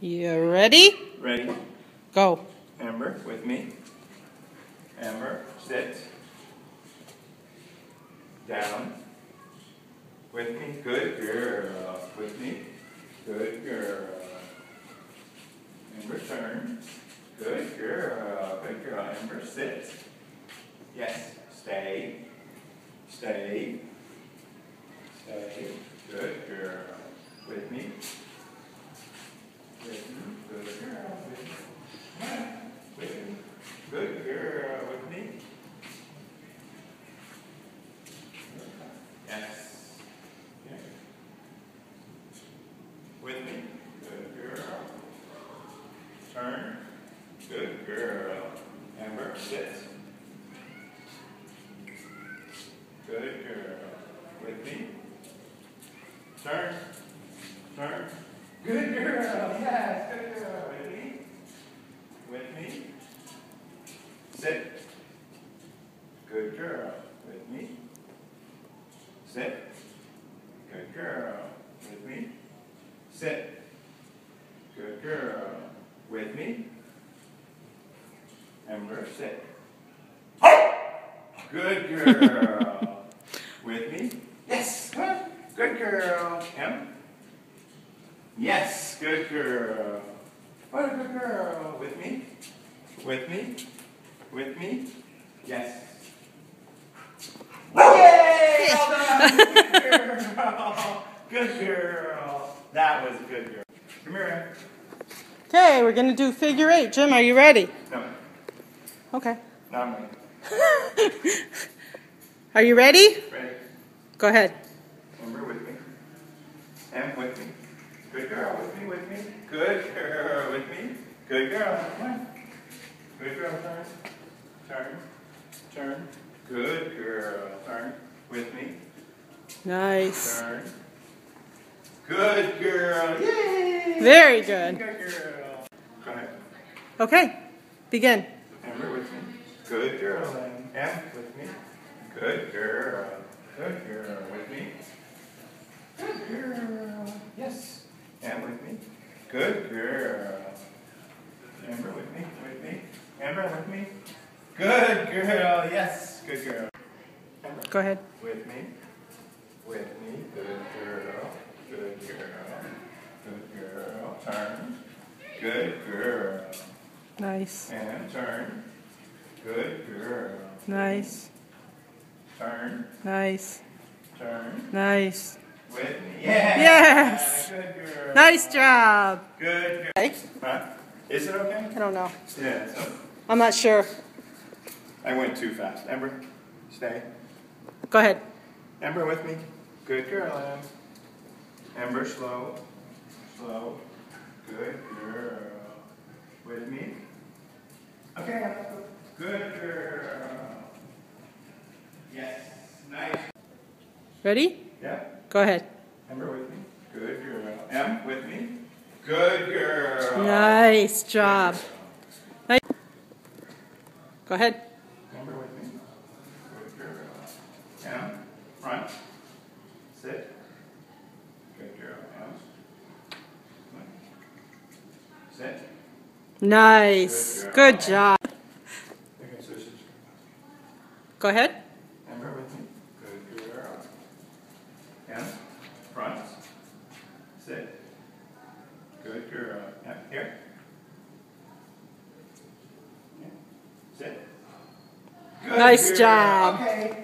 You ready? Ready? Go. Amber, with me. Amber, sit. Down. With me. Good girl. With me. Good girl. Amber, turn. Good girl. Good girl. Amber, sit. Yes. Stay. Stay. Stay. Good girl. With me. With me. Good girl. With me. Come on. With me. Good girl. With me. Yes. Yeah. With me. Good girl. Turn. Good girl. Amber, sit. Good girl. With me. Turn. Turn. Good girl. Yes. Good girl. With me. With me. Sit. Good girl. With me. Sit. Good girl. With me. Sit. Good girl. With me. Amber, sit. Good girl. With me. Yes. Good girl. Em. Yes. Good girl. What a good girl. With me. With me. With me. Yes. Yay! Well done. Good girl. Good girl. That was a good girl. Come here, Em. Okay, we're going to do figure 8. Jim, are you ready? No. Okay. Now I'm ready. Are you ready? Ready? Go ahead. Amber, with me. Em, with me. Good girl, with me, with me. Good girl, with me. Good girl, come on. Good girl, turn. Turn. Turn. Good girl, turn. With me. Nice. Turn. Good girl. Yay! Very good. Good girl. Go ahead. Okay, begin. Amber, with me. Good girl. Em, with me. Good girl. Good girl. With me. Good girl. Yes. Em, with me. Good girl. Amber, with me. With me. Amber, with me. Good girl. Yes. Good girl. Amber. Go ahead. With me. With me. Good girl. Good girl. Good girl. Turn. Good girl. Nice. And turn. Good girl. Nice. Turn. Nice. Turn. Nice. With me. Yeah. Yes. Good girl. Nice job. Good girl. Okay. Huh? Is it okay? I don't know. Yeah. So I'm not sure. I went too fast. Amber, stay. Go ahead. Amber, with me. Good girl, Em. Amber, slow. Slow. Good girl. With me. Okay. Good girl. Yes. Nice. Ready? Yeah. Go ahead. Amber, with me. Good girl. Em, with me. Good girl. Nice job. Nice. Go ahead. Amber, with me. Good girl. Em, front. Sit. Good girl. Em. Sit. Nice. Good job. Okay, so she's Go ahead. Amber, with me. Good girl. Em, front. Sit. Good girl. Em, here. Yeah. Sit. Good Nice girl. job. Okay.